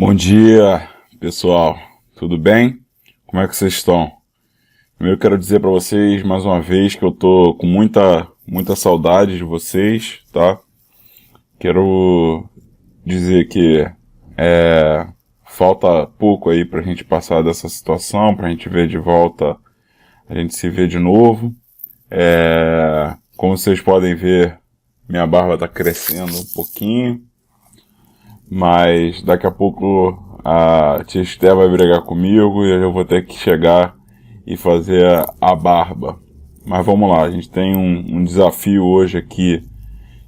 Bom dia, pessoal. Tudo bem? Como é que vocês estão? Primeiro eu quero dizer para vocês mais uma vez que eu tô com muita saudade de vocês, tá? Quero dizer que falta pouco aí pra gente passar dessa situação, pra gente ver de volta, a gente se ver de novo. Como vocês podem ver, minha barba tá crescendo um pouquinho, mas daqui a pouco a tia Esté vai brigar comigo e eu vou ter que chegar e fazer a barba. Mas vamos lá, a gente tem um desafio hoje aqui,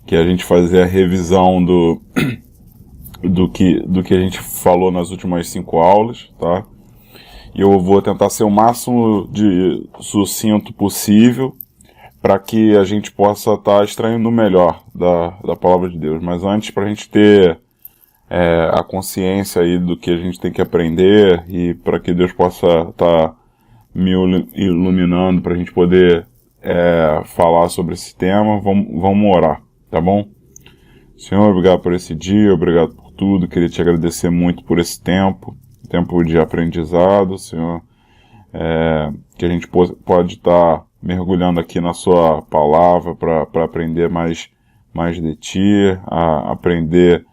que é a gente fazer a revisão do que a gente falou nas últimas 5 aulas, tá? E eu vou tentar ser o máximo de sucinto possível para que a gente possa estar extraindo o melhor da palavra de Deus. Mas antes, para a gente ter a consciência aí do que a gente tem que aprender e para que Deus possa estar me iluminando para a gente poder falar sobre esse tema, vamos orar, tá bom? Senhor, obrigado por esse dia, obrigado por tudo, queria te agradecer muito por esse tempo de aprendizado, Senhor, que a gente pode estar mergulhando aqui na sua palavra para aprender mais de ti, a aprender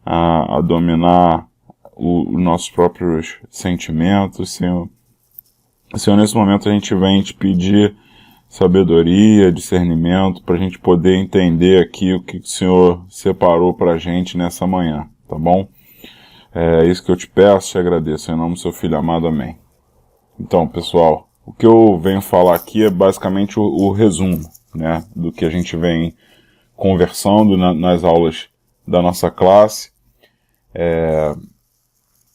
a dominar os nossos próprios sentimentos, Senhor. Senhor, nesse momento a gente vem te pedir sabedoria, discernimento, para a gente poder entender aqui o que o Senhor separou para a gente nessa manhã, tá bom? É isso que eu te peço, te agradeço, em nome do seu Filho amado, amém. Então, pessoal, o que eu venho falar aqui é basicamente o resumo, né, do que a gente vem conversando nas aulas da nossa classe.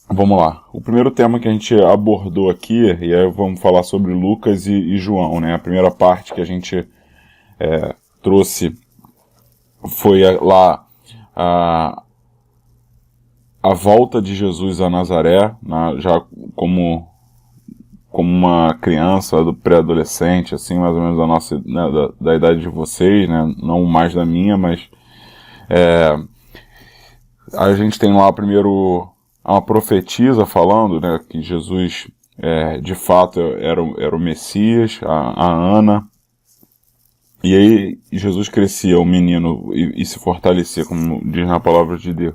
Vamos lá. O primeiro tema que a gente abordou aqui, e aí vamos falar sobre Lucas e João, né? A primeira parte que a gente trouxe foi lá a volta de Jesus a Nazaré, já como uma criança, do pré-adolescente, assim, mais ou menos da nossa, né, da idade de vocês, né? Não mais da minha, mas a gente tem lá primeiro uma profetisa falando, né, que Jesus de fato era o Messias, a Ana, e aí Jesus crescia, o menino, e se fortalecia, como diz na palavra de Deus.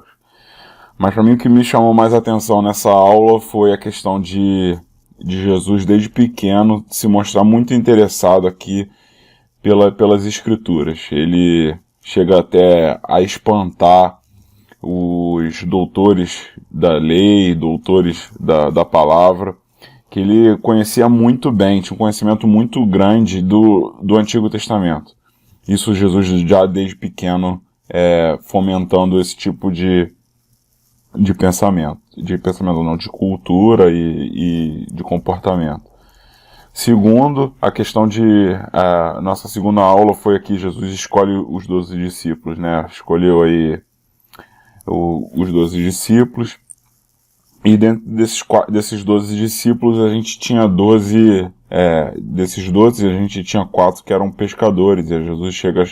Mas para mim o que me chamou mais atenção nessa aula foi a questão de Jesus desde pequeno se mostrar muito interessado aqui pelas escrituras. Ele chega até a espantar os doutores da lei, doutores da palavra, que ele conhecia muito bem, tinha um conhecimento muito grande do Antigo Testamento. Isso Jesus já desde pequeno fomentando esse tipo de pensamento. De pensamento não, de cultura e de comportamento. Segundo, a questão nossa segunda aula foi aqui, Jesus escolhe os 12 discípulos, né? Escolheu aí os 12 discípulos, e dentro desses 12 discípulos a gente tinha 12, desses 12 a gente tinha 4 que eram pescadores, e Jesus chega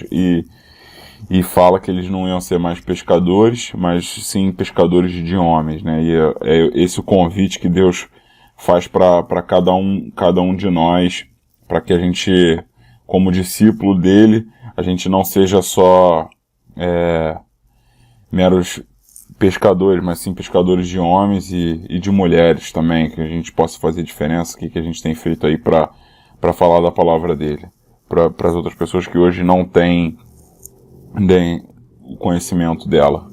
e fala que eles não iam ser mais pescadores, mas sim pescadores de homens, né? E é esse o convite que Deus faz para cada um de nós, para que a gente, como discípulo dele, a gente não seja só meros pescadores, mas sim pescadores de homens e de mulheres também, que a gente possa fazer diferença, que a gente tem feito aí para falar da palavra dele, para as outras pessoas que hoje não têm o conhecimento dela.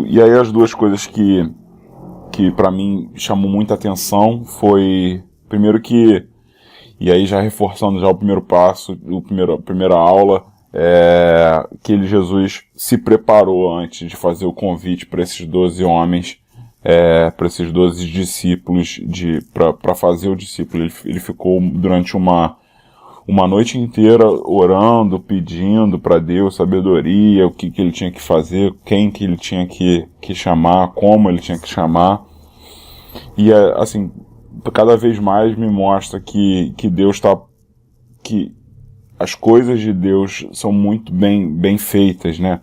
E aí as duas coisas que para mim chamou muita atenção foi, primeiro e aí já reforçando já o primeiro passo, a primeira aula, que Jesus se preparou antes de fazer o convite para esses 12 homens, para esses 12 discípulos, para fazer o discípulo. Ele ficou durante uma noite inteira orando, pedindo para Deus sabedoria, o que ele tinha que fazer, quem que ele tinha que chamar, como ele tinha que chamar. E assim, cada vez mais me mostra que Deus que as coisas de Deus são muito bem feitas, né?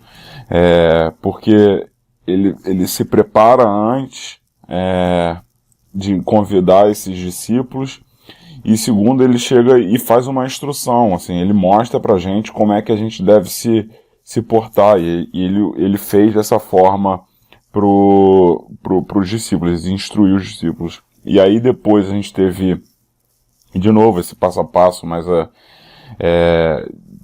Porque ele se prepara antes de convidar esses discípulos, e segundo, ele chega e faz uma instrução, assim, ele mostra pra gente como é que a gente deve se portar, e ele fez dessa forma pros discípulos, instruiu os discípulos. E aí depois a gente teve, de novo, esse passo a passo, mas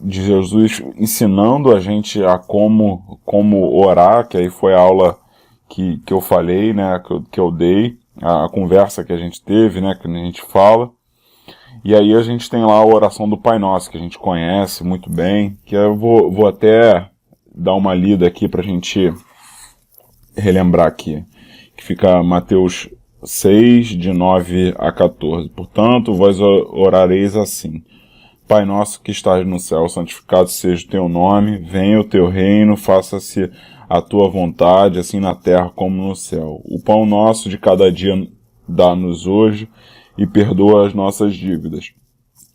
de Jesus ensinando a gente a como orar, que aí foi a aula que eu falei, né, que eu dei, a conversa que a gente teve, né, que a gente fala. E aí a gente tem lá a oração do Pai Nosso, que a gente conhece muito bem, que eu vou até dar uma lida aqui pra gente relembrar aqui, que fica Mateus 6, de 9 a 14. Portanto, vós orareis assim: Pai nosso que estás no céu, santificado seja o teu nome, venha o teu reino, faça-se a tua vontade, assim na terra como no céu. O pão nosso de cada dia dá-nos hoje, e perdoa as nossas dívidas,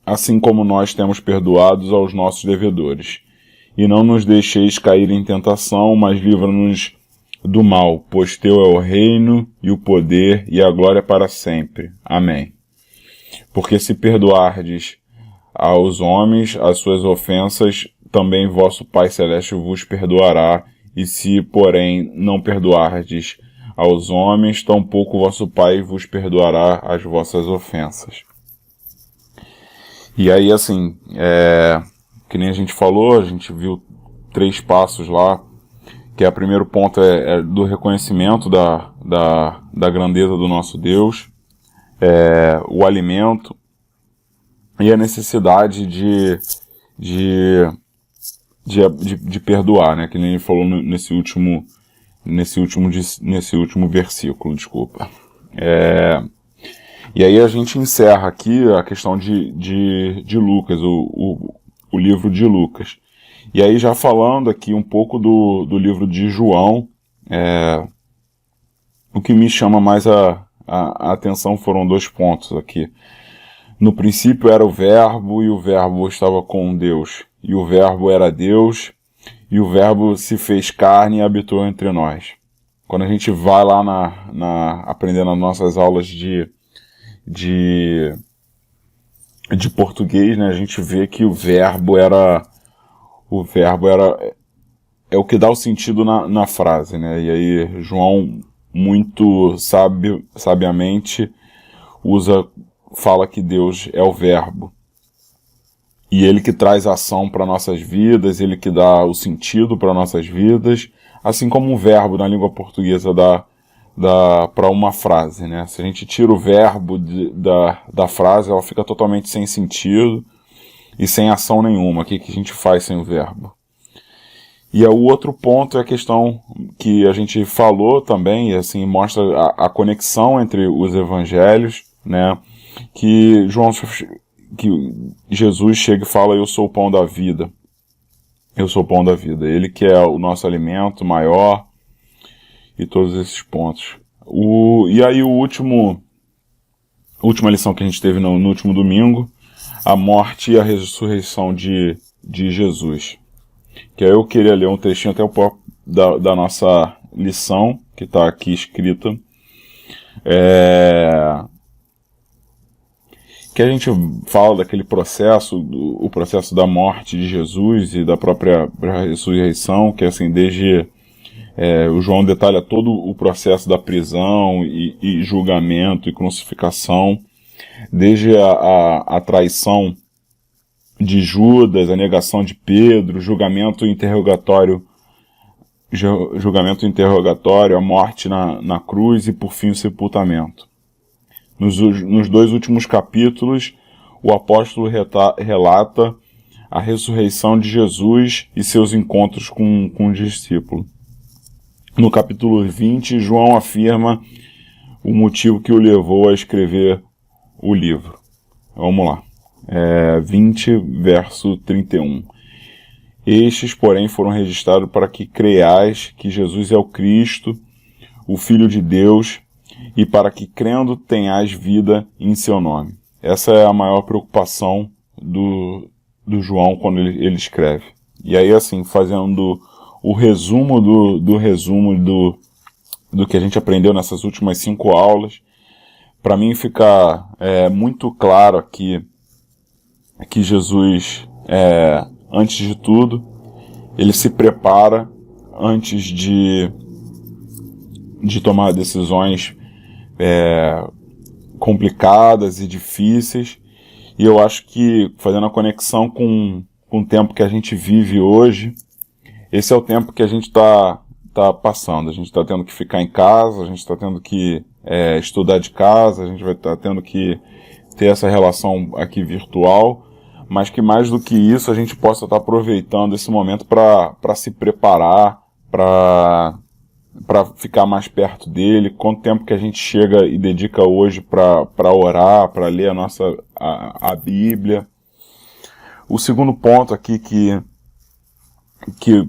assim como nós temos perdoados aos nossos devedores. E não nos deixeis cair em tentação, mas livra-nos do mal, pois teu é o reino, e o poder, e a glória para sempre. Amém. Porque se perdoardes aos homens as suas ofensas, também vosso Pai Celeste vos perdoará, e se, porém, não perdoardes aos homens, tampouco vosso Pai vos perdoará as vossas ofensas. E aí, assim, que nem a gente falou, a gente viu 3 passos lá, que o primeiro ponto é do reconhecimento da grandeza do nosso Deus, o alimento e a necessidade de perdoar, né, que nem ele falou nesse último versículo, desculpa. E aí a gente encerra aqui a questão de Lucas, o livro de Lucas. E aí já falando aqui um pouco do livro de João, o que me chama mais a atenção foram 2 pontos aqui. No princípio era o Verbo, e o Verbo estava com Deus, e o Verbo era Deus, e o Verbo se fez carne e habitou entre nós. Quando a gente vai lá aprendendo nas nossas aulas de português, né, a gente vê que o verbo é o que dá o sentido na frase, né, e aí João muito sabiamente fala que Deus é o verbo. E ele que traz ação para nossas vidas, ele que dá o sentido para nossas vidas, assim como um verbo na língua portuguesa dá para uma frase, né? Se a gente tira o verbo da frase, ela fica totalmente sem sentido e sem ação nenhuma. O que a gente faz sem o verbo? E o outro ponto é a questão que a gente falou também, e assim mostra a conexão entre os evangelhos, né? Que Jesus chega e fala: eu sou o pão da vida. Eu sou o pão da vida. Ele que é o nosso alimento maior, e todos esses pontos. E aí a última lição que a gente teve no último domingo, a morte e a ressurreição de Jesus. Que aí eu queria ler um trechinho até da nossa lição, que está aqui escrita. Que a gente fala daquele processo, o processo da morte de Jesus e da própria ressurreição, que assim, desde o João detalha todo o processo da prisão e julgamento e crucificação, desde a traição de Judas, a negação de Pedro, julgamento interrogatório, a morte na cruz e por fim o sepultamento. Nos 2 últimos capítulos, o apóstolo relata a ressurreição de Jesus e seus encontros com o discípulo. No capítulo 20, João afirma o motivo que o levou a escrever o livro. Vamos lá. 20, verso 31. Estes, porém, foram registrados para que creiais que Jesus é o Cristo, o Filho de Deus, e para que, crendo, tenhais vida em seu nome. Essa é a maior preocupação do João quando ele escreve. E aí, assim, fazendo o resumo do resumo do que a gente aprendeu nessas últimas 5 aulas. Para mim fica muito claro aqui que Jesus, antes de tudo, ele se prepara antes de tomar decisões complicadas e difíceis. E eu acho que, fazendo a conexão com o tempo que a gente vive hoje, esse é o tempo que a gente está passando. A gente está tendo que ficar em casa, a gente está tendo que estudar de casa, a gente vai estar tendo que ter essa relação aqui virtual, mas que mais do que isso a gente possa estar aproveitando esse momento para se preparar, para ficar mais perto dele. Quanto tempo que a gente chega e dedica hoje para orar, para ler a Bíblia. O segundo ponto aqui que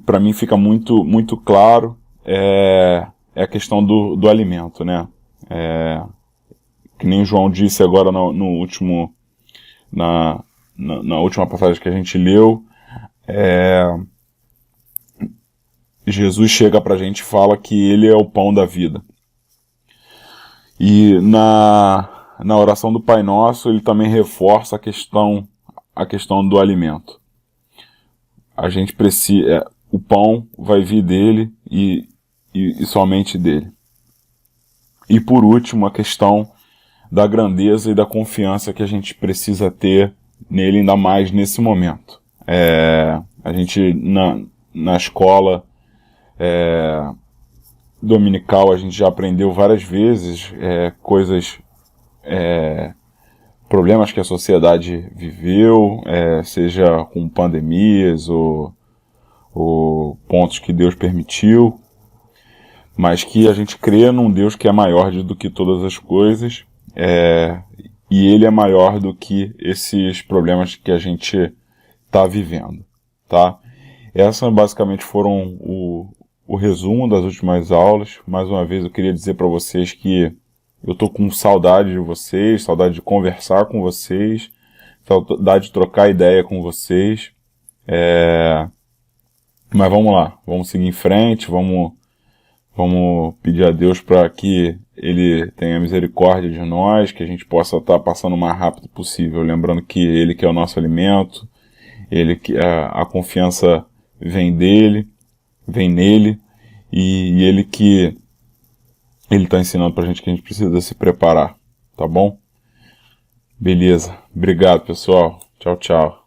para mim fica muito, muito claro é a questão do alimento, né? Que nem o João disse agora na última passagem que a gente leu, Jesus chega pra gente e fala que ele é o pão da vida. E na oração do Pai Nosso, ele também reforça a questão do alimento. A gente precisa, o pão vai vir dele e somente dele. E por último, a questão da grandeza e da confiança que a gente precisa ter nele, ainda mais nesse momento. A gente, na escola dominical, a gente já aprendeu várias vezes problemas que a sociedade viveu, seja com pandemias ou pontos que Deus permitiu, mas que a gente crê num Deus que é maior do que todas as coisas, e ele é maior do que esses problemas que a gente está vivendo, tá? Essas basicamente foram o resumo das últimas aulas. Mais uma vez eu queria dizer para vocês que eu tô com saudade de vocês, saudade de conversar com vocês, saudade de trocar ideia com vocês. Mas vamos lá, vamos seguir em frente, vamos pedir a Deus para que Ele tenha misericórdia de nós, que a gente possa estar passando o mais rápido possível, lembrando que Ele que é o nosso alimento, Ele que a confiança vem nele, e Ele que Ele está ensinando pra gente que a gente precisa se preparar, tá bom? Beleza, obrigado pessoal, tchau, tchau.